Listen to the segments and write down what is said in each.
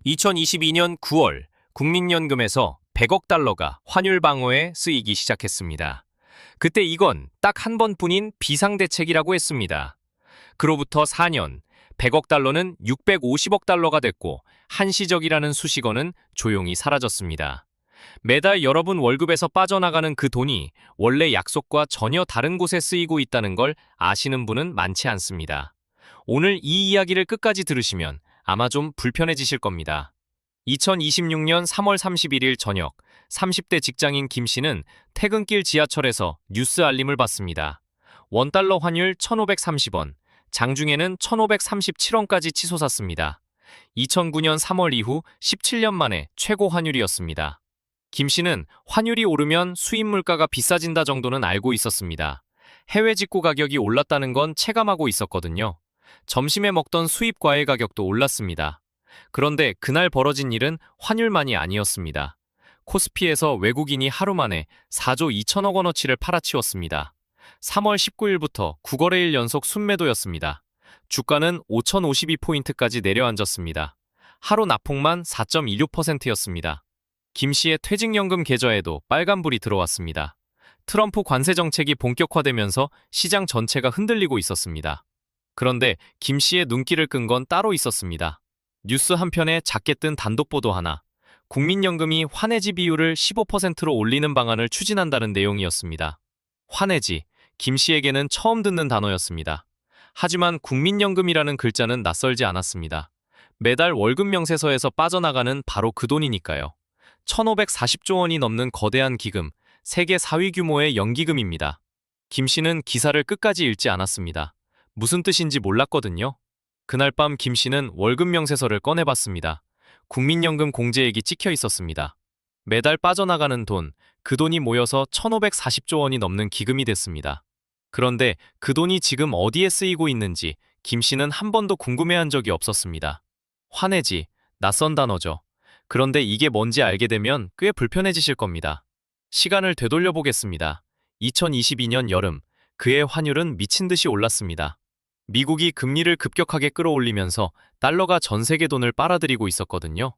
2022년 9월 국민연금에서 100억 달러가 환율 방어에 쓰이기 시작했습니다. 그때 이건 딱 한 번뿐인 비상대책이라고 했습니다. 그로부터 4년, 100억 달러는 650억 달러가 됐고 한시적이라는 수식어는 조용히 사라졌습니다. 매달 여러분 월급에서 빠져나가는 그 돈이 원래 약속과 전혀 다른 곳에 쓰이고 있다는 걸 아시는 분은 많지 않습니다. 오늘 이 이야기를 끝까지 들으시면 아마 좀 불편해지실 겁니다. 2026년 3월 31일 저녁 30대 직장인 김 씨는 퇴근길 지하철에서 뉴스 알림을 받습니다. 원달러 환율 1,530원, 장중에는 1,537원까지 치솟았습니다. 2009년 3월 이후 17년 만에 최고 환율이었습니다. 김 씨는 환율이 오르면 수입 물가가 비싸진다 정도는 알고 있었습니다. 해외 직구 가격이 올랐다는 건 체감하고 있었거든요. 점심에 먹던 수입 과일 가격도 올랐습니다. 그런데 그날 벌어진 일은 환율만이 아니었습니다. 코스피에서 외국인이 하루 만에 4조 2천억 원어치를 팔아치웠습니다. 3월 19일부터 9거래일 연속 순매도였습니다. 주가는 5,052포인트까지 내려앉았습니다. 하루 낙폭만 4.26%였습니다. 김 씨의 퇴직연금 계좌에도 빨간불이 들어왔습니다. 트럼프 관세 정책이 본격화되면서 시장 전체가 흔들리고 있었습니다. 그런데 김 씨의 눈길을 끈 건 따로 있었습니다. 뉴스 한편에 작게 뜬 단독 보도 하나, 국민연금이 환해지 비율을 15%로 올리는 방안을 추진한다는 내용이었습니다. 환해지, 김 씨에게는 처음 듣는 단어였습니다. 하지만 국민연금이라는 글자는 낯설지 않았습니다. 매달 월급 명세서에서 빠져나가는 바로 그 돈이니까요. 1,540조 원이 넘는 거대한 기금, 세계 4위 규모의 연기금입니다. 김 씨는 기사를 끝까지 읽지 않았습니다. 무슨 뜻인지 몰랐거든요. 그날 밤 김 씨는 월급 명세서를 꺼내봤습니다. 국민연금 공제액이 찍혀 있었습니다. 매달 빠져나가는 돈, 그 돈이 모여서 1,540조 원이 넘는 기금이 됐습니다. 그런데 그 돈이 지금 어디에 쓰이고 있는지 김 씨는 한 번도 궁금해한 적이 없었습니다. 환해지, 낯선 단어죠. 그런데 이게 뭔지 알게 되면 꽤 불편해지실 겁니다. 시간을 되돌려 보겠습니다. 2022년 여름, 그의 환율은 미친 듯이 올랐습니다. 미국이 금리를 급격하게 끌어올리면서 달러가 전 세계 돈을 빨아들이고 있었거든요.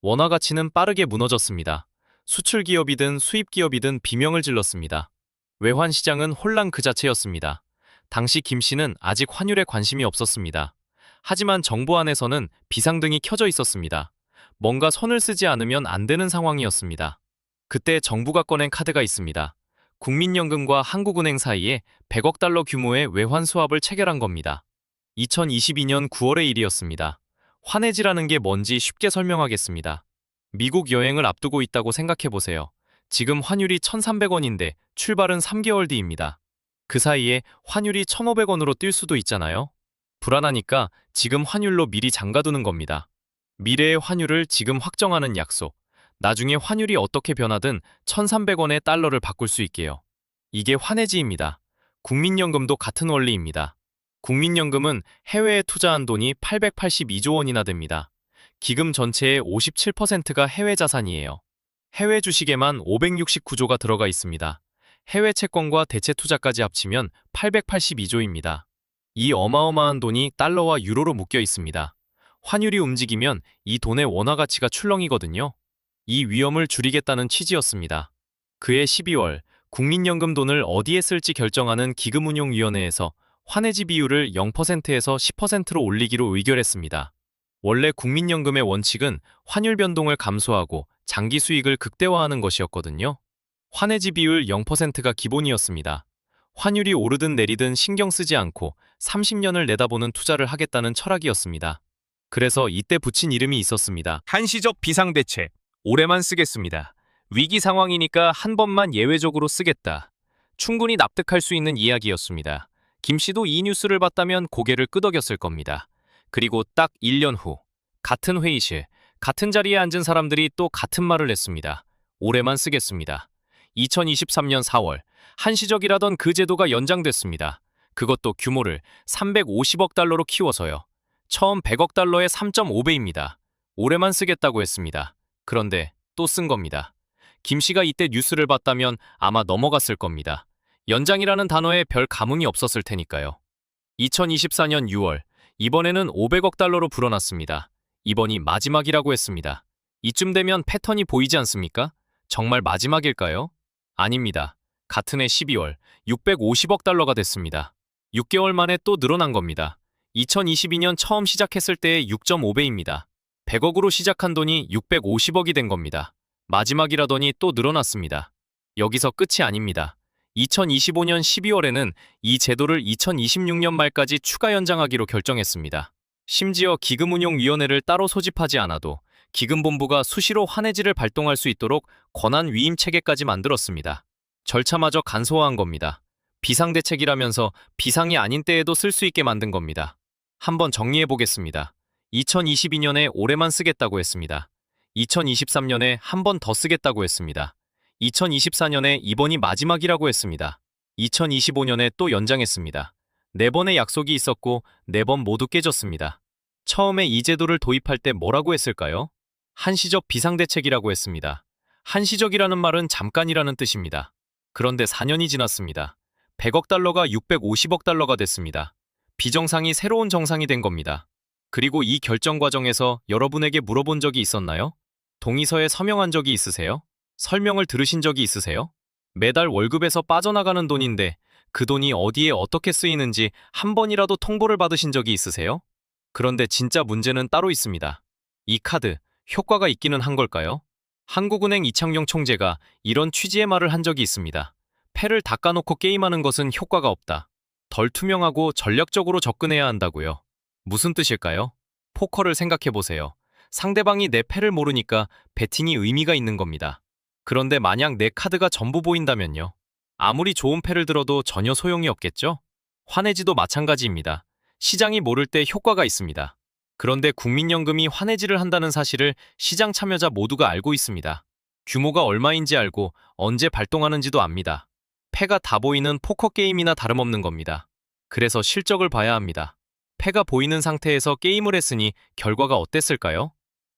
원화 가치는 빠르게 무너졌습니다. 수출 기업이든 수입 기업이든 비명을 질렀습니다. 외환 시장은 혼란 그 자체였습니다. 당시 김 씨는 아직 환율에 관심이 없었습니다. 하지만 정부 안에서는 비상등이 켜져 있었습니다. 뭔가 손을 쓰지 않으면 안 되는 상황이었습니다. 그때 정부가 꺼낸 카드가 있습니다. 국민연금과 한국은행 사이에 100억 달러 규모의 외환 수합을 체결한 겁니다. 2022년 9월의 일이었습니다. 환해지라는 게 뭔지 쉽게 설명하겠습니다. 미국 여행을 앞두고 있다고 생각해보세요. 지금 환율이 1,300원인데 출발은 3개월 뒤입니다. 그 사이에 환율이 1,500원으로 뛸 수도 있잖아요. 불안하니까 지금 환율로 미리 장가두는 겁니다. 미래의 환율을 지금 확정하는 약속. 나중에 환율이 어떻게 변하든 1,300원의 달러를 바꿀 수 있게요. 이게 환해지입니다. 국민연금도 같은 원리입니다. 국민연금은 해외에 투자한 돈이 882조 원이나 됩니다. 기금 전체의 57%가 해외 자산이에요. 해외 주식에만 569조가 들어가 있습니다. 해외 채권과 대체 투자까지 합치면 882조입니다. 이 어마어마한 돈이 달러와 유로로 묶여 있습니다. 환율이 움직이면 이 돈의 원화 가치가 출렁이거든요. 이 위험을 줄이겠다는 취지였습니다. 그해 12월 국민연금 돈을 어디에 쓸지 결정하는 기금운용위원회에서 환해지 비율을 0%에서 10%로 올리기로 의결했습니다. 원래 국민연금의 원칙은 환율 변동을 감소하고 장기 수익을 극대화하는 것이었거든요. 환해지 비율 0%가 기본이었습니다. 환율이 오르든 내리든 신경 쓰지 않고 30년을 내다보는 투자를 하겠다는 철학이었습니다. 그래서 이때 붙인 이름이 있었습니다. 한시적 비상대책. 올해만 쓰겠습니다. 위기 상황이니까 한 번만 예외적으로 쓰겠다. 충분히 납득할 수 있는 이야기였습니다. 김 씨도 이 뉴스를 봤다면 고개를 끄덕였을 겁니다. 그리고 딱 1년 후, 같은 회의실, 같은 자리에 앉은 사람들이 또 같은 말을 했습니다. 올해만 쓰겠습니다. 2023년 4월, 한시적이라던 그 제도가 연장됐습니다. 그것도 규모를 350억 달러로 키워서요. 처음 100억 달러의 3.5배입니다. 올해만 쓰겠다고 했습니다. 그런데 또 쓴 겁니다. 김 씨가 이때 뉴스를 봤다면 아마 넘어갔을 겁니다. 연장이라는 단어에 별 감흥이 없었을 테니까요. 2024년 6월, 이번에는 500억 달러로 불어났습니다. 이번이 마지막이라고 했습니다. 이쯤 되면 패턴이 보이지 않습니까? 정말 마지막일까요? 아닙니다. 같은 해 12월 650억 달러가 됐습니다. 6개월 만에 또 늘어난 겁니다. 2022년 처음 시작했을 때의 6.5배입니다. 100억으로 시작한 돈이 650억이 된 겁니다. 마지막이라더니 또 늘어났습니다. 여기서 끝이 아닙니다. 2025년 12월에는 이 제도를 2026년 말까지 추가 연장하기로 결정했습니다. 심지어 기금운용위원회를 따로 소집하지 않아도 기금본부가 수시로 환해지를 발동할 수 있도록 권한 위임 체계까지 만들었습니다. 절차마저 간소화한 겁니다. 비상대책이라면서 비상이 아닌 때에도 쓸 수 있게 만든 겁니다. 한번 정리해 보겠습니다. 2022년에 올해만 쓰겠다고 했습니다. 2023년에 한 번 더 쓰겠다고 했습니다. 2024년에 이번이 마지막이라고 했습니다. 2025년에 또 연장했습니다. 4번의 약속이 있었고 4번 모두 깨졌습니다. 처음에 이 제도를 도입할 때 뭐라고 했을까요? 한시적 비상대책이라고 했습니다. 한시적이라는 말은 잠깐이라는 뜻입니다. 그런데 4년이 지났습니다. 100억 달러가 650억 달러가 됐습니다. 비정상이 새로운 정상이 된 겁니다. 그리고 이 결정 과정에서 여러분에게 물어본 적이 있었나요? 동의서에 서명한 적이 있으세요? 설명을 들으신 적이 있으세요? 매달 월급에서 빠져나가는 돈인데 그 돈이 어디에 어떻게 쓰이는지 한 번이라도 통보를 받으신 적이 있으세요? 그런데 진짜 문제는 따로 있습니다. 이 카드, 효과가 있기는 한 걸까요? 한국은행 이창용 총재가 이런 취지의 말을 한 적이 있습니다. 패를 닦아놓고 게임하는 것은 효과가 없다. 덜 투명하고 전략적으로 접근해야 한다고요. 무슨 뜻일까요? 포커를 생각해보세요. 상대방이 내 패를 모르니까 배팅이 의미가 있는 겁니다. 그런데 만약 내 카드가 전부 보인다면요? 아무리 좋은 패를 들어도 전혀 소용이 없겠죠? 환해지도 마찬가지입니다. 시장이 모를 때 효과가 있습니다. 그런데 국민연금이 환해지를 한다는 사실을 시장 참여자 모두가 알고 있습니다. 규모가 얼마인지 알고 언제 발동하는지도 압니다. 패가 다 보이는 포커 게임이나 다름없는 겁니다. 그래서 실적을 봐야 합니다. 패가 보이는 상태에서 게임을 했으니 결과가 어땠을까요?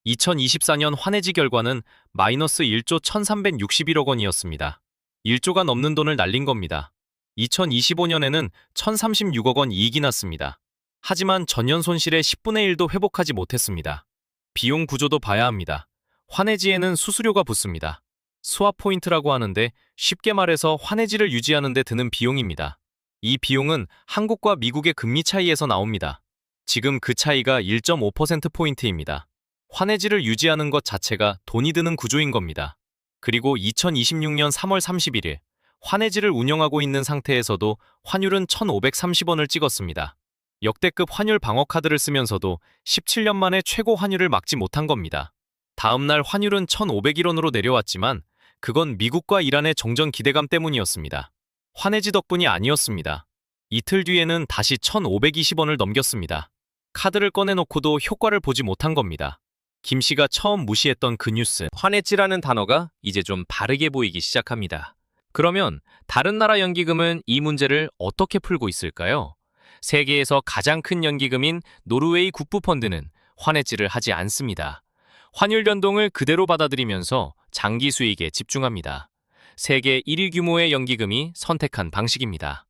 2024년 환해지 결과는 마이너스 1조 1361억 원이었습니다. 1조가 넘는 돈을 날린 겁니다. 2025년에는 1036억 원 이익이 났습니다. 하지만 전년 손실의 10분의 1도 회복하지 못했습니다. 비용 구조도 봐야 합니다. 환해지에는 수수료가 붙습니다. 스왑 포인트라고 하는데 쉽게 말해서 환해지를 유지하는 데 드는 비용입니다. 이 비용은 한국과 미국의 금리 차이에서 나옵니다. 지금 그 차이가 1.5%포인트입니다. 환해지를 유지하는 것 자체가 돈이 드는 구조인 겁니다. 그리고 2026년 3월 31일 환해지를 운영하고 있는 상태에서도 환율은 1,530원을 찍었습니다. 역대급 환율 방어 카드를 쓰면서도 17년 만에 최고 환율을 막지 못한 겁니다. 다음날 환율은 1,501원으로 내려왔지만 그건 미국과 이란의 정전 기대감 때문이었습니다. 환해지 덕분이 아니었습니다. 이틀 뒤에는 다시 1,520원을 넘겼습니다. 카드를 꺼내놓고도 효과를 보지 못한 겁니다. 김 씨가 처음 무시했던 그 뉴스, 환해지라는 단어가 이제 좀 바르게 보이기 시작합니다. 그러면 다른 나라 연기금은 이 문제를 어떻게 풀고 있을까요? 세계에서 가장 큰 연기금인 노르웨이 국부펀드는 환해지를 하지 않습니다. 환율 변동을 그대로 받아들이면서 장기 수익에 집중합니다. 세계 1위 규모의 연기금이 선택한 방식입니다.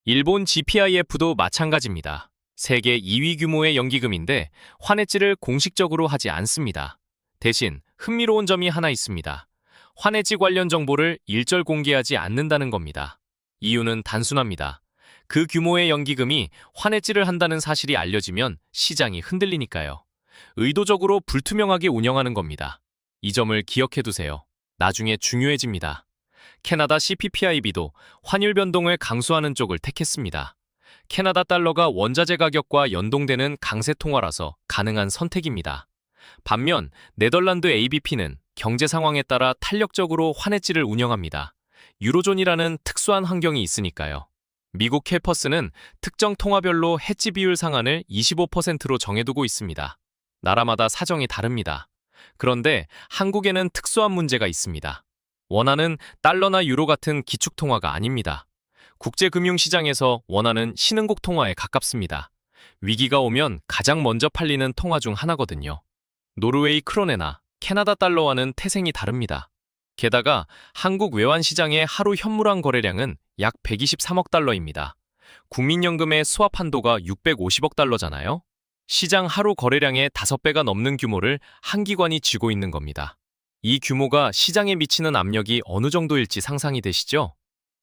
일본 GPIF도 마찬가지입니다. 세계 2위 규모의 연기금인데 환해지를 공식적으로 하지 않습니다. 대신 흥미로운 점이 하나 있습니다. 환해지 관련 정보를 일절 공개하지 않는다는 겁니다. 이유는 단순합니다. 그 규모의 연기금이 환해지를 한다는 사실이 알려지면 시장이 흔들리니까요. 의도적으로 불투명하게 운영하는 겁니다. 이 점을 기억해두세요. 나중에 중요해집니다. 캐나다 CPPIB도 환율 변동을 강수하는 쪽을 택했습니다. 캐나다 달러가 원자재 가격과 연동되는 강세 통화라서 가능한 선택입니다. 반면 네덜란드 ABP는 경제 상황에 따라 탄력적으로 환해지를 운영합니다. 유로존이라는 특수한 환경이 있으니까요. 미국 캘퍼스는 특정 통화별로 해지 비율 상한을 25%로 정해두고 있습니다. 나라마다 사정이 다릅니다. 그런데 한국에는 특수한 문제가 있습니다. 원화는 달러나 유로 같은 기축통화가 아닙니다. 국제금융시장에서 원화는 신흥국 통화에 가깝습니다. 위기가 오면 가장 먼저 팔리는 통화 중 하나거든요. 노르웨이 크로네나 캐나다 달러와는 태생이 다릅니다. 게다가 한국 외환시장의 하루 현물환 거래량은 약 123억 달러입니다. 국민연금의 스왑 한도가 650억 달러잖아요. 시장 하루 거래량의 5배가 넘는 규모를 한 기관이 쥐고 있는 겁니다. 이 규모가 시장에 미치는 압력이 어느 정도일지 상상이 되시죠?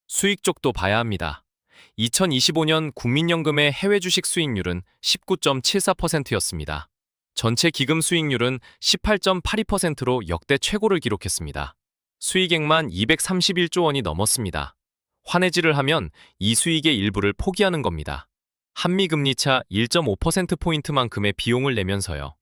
수익 쪽도 봐야 합니다. 2025년 국민연금의 해외 주식 수익률은 19.74%였습니다. 전체 기금 수익률은 18.82%로 역대 최고를 기록했습니다. 수익액만 231조 원이 넘었습니다. 환해지를 하면 이 수익의 일부를 포기하는 겁니다. 한미금리차 1.5%포인트만큼의 비용을 내면서요.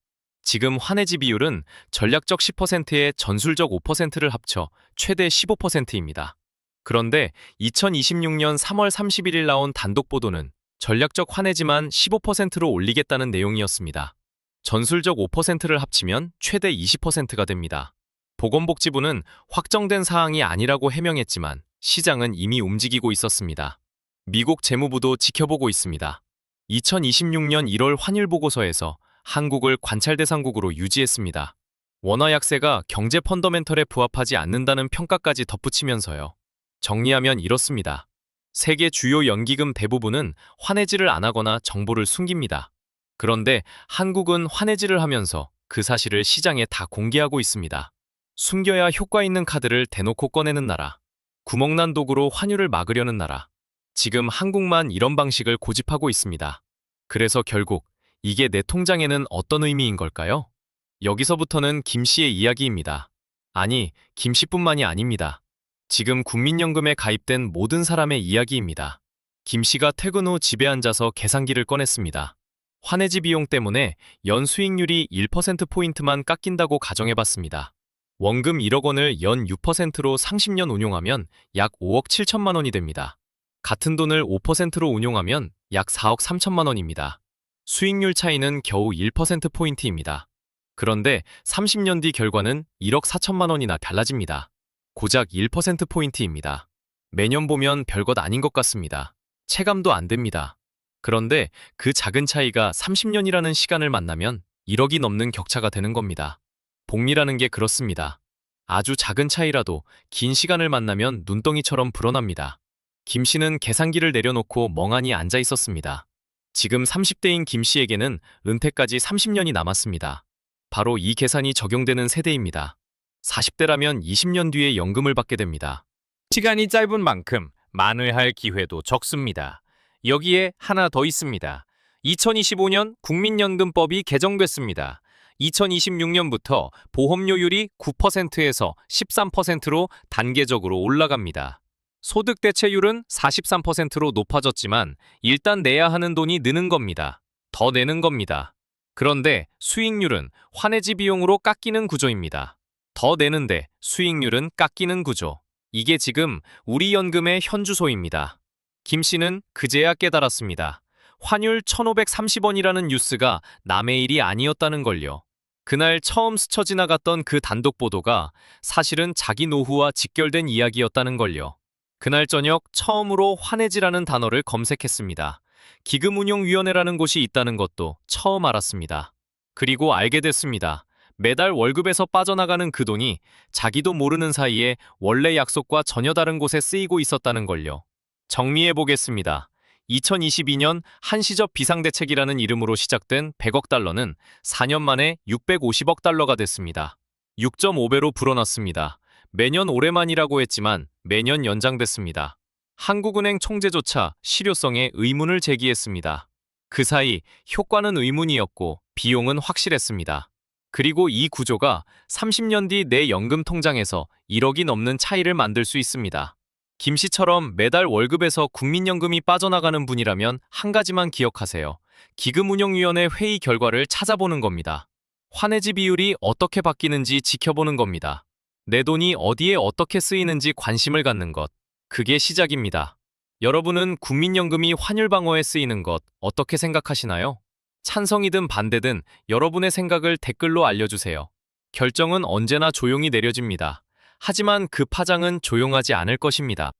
지금 환해지 비율은 전략적 10%에 전술적 5%를 합쳐 최대 15%입니다. 그런데 2026년 3월 31일 나온 단독 보도는 전략적 환해지만 15%로 올리겠다는 내용이었습니다. 전술적 5%를 합치면 최대 20%가 됩니다. 보건복지부는 확정된 사항이 아니라고 해명했지만 시장은 이미 움직이고 있었습니다. 미국 재무부도 지켜보고 있습니다. 2026년 1월 환율 보고서에서 한국을 관찰 대상국으로 유지했습니다. 원화 약세가 경제 펀더멘털에 부합하지 않는다는 평가까지 덧붙이면서요. 정리하면 이렇습니다. 세계 주요 연기금 대부분은 환해지를 안 하거나 정보를 숨깁니다. 그런데 한국은 환해지를 하면서 그 사실을 시장에 다 공개하고 있습니다. 숨겨야 효과 있는 카드를 대놓고 꺼내는 나라. 구멍난 도구로 환율을 막으려는 나라. 지금 한국만 이런 방식을 고집하고 있습니다. 그래서 결국 이게 내 통장에는 어떤 의미인 걸까요? 여기서부터는 김 씨의 이야기입니다. 아니, 김 씨뿐만이 아닙니다. 지금 국민연금에 가입된 모든 사람의 이야기입니다. 김 씨가 퇴근 후 집에 앉아서 계산기를 꺼냈습니다. 환해지 비용 때문에 연 수익률이 1%포인트만 깎인다고 가정해봤습니다. 원금 1억 원을 연 6%로 30년 운용하면 약 5억 7천만 원이 됩니다. 같은 돈을 5%로 운용하면 약 4억 3천만 원입니다. 수익률 차이는 겨우 1%포인트입니다. 그런데 30년 뒤 결과는 1억 4천만 원이나 달라집니다. 고작 1%포인트입니다. 매년 보면 별것 아닌 것 같습니다. 체감도 안 됩니다. 그런데 그 작은 차이가 30년이라는 시간을 만나면 1억이 넘는 격차가 되는 겁니다. 복리라는 게 그렇습니다. 아주 작은 차이라도 긴 시간을 만나면 눈덩이처럼 불어납니다. 김 씨는 계산기를 내려놓고 멍하니 앉아 있었습니다. 지금 30대인 김 씨에게는 은퇴까지 30년이 남았습니다. 바로 이 계산이 적용되는 세대입니다. 40대라면 20년 뒤에 연금을 받게 됩니다. 시간이 짧은 만큼 만회할 기회도 적습니다. 여기에 하나 더 있습니다. 2025년 국민연금법이 개정됐습니다. 2026년부터 보험료율이 9%에서 13%로 단계적으로 올라갑니다. 소득 대체율은 43%로 높아졌지만 일단 내야 하는 돈이 느는 겁니다. 더 내는 겁니다. 그런데 수익률은 환해지 비용으로 깎이는 구조입니다. 더 내는데 수익률은 깎이는 구조. 이게 지금 우리 연금의 현주소입니다. 김 씨는 그제야 깨달았습니다. 환율 1,530원이라는 뉴스가 남의 일이 아니었다는 걸요. 그날 처음 스쳐 지나갔던 그 단독 보도가 사실은 자기 노후와 직결된 이야기였다는 걸요. 그날 저녁 처음으로 환해지라는 단어를 검색했습니다. 기금운용위원회라는 곳이 있다는 것도 처음 알았습니다. 그리고 알게 됐습니다. 매달 월급에서 빠져나가는 그 돈이 자기도 모르는 사이에 원래 약속과 전혀 다른 곳에 쓰이고 있었다는 걸요. 정리해 보겠습니다. 2022년 한시적 비상대책이라는 이름으로 시작된 100억 달러는 4년 만에 650억 달러가 됐습니다. 6.5배로 불어났습니다. 매년 올해만이라고 했지만 매년 연장됐습니다. 한국은행 총재조차 실효성에 의문을 제기했습니다. 그 사이 효과는 의문이었고 비용은 확실했습니다. 그리고 이 구조가 30년 뒤 내 연금 통장에서 1억이 넘는 차이를 만들 수 있습니다. 김 씨처럼 매달 월급에서 국민연금이 빠져나가는 분이라면 한 가지만 기억하세요. 기금운용위원회 회의 결과를 찾아보는 겁니다. 환해지 비율이 어떻게 바뀌는지 지켜보는 겁니다. 내 돈이 어디에 어떻게 쓰이는지 관심을 갖는 것. 그게 시작입니다. 여러분은 국민연금이 환율 방어에 쓰이는 것 어떻게 생각하시나요? 찬성이든 반대든 여러분의 생각을 댓글로 알려주세요. 결정은 언제나 조용히 내려집니다. 하지만 그 파장은 조용하지 않을 것입니다.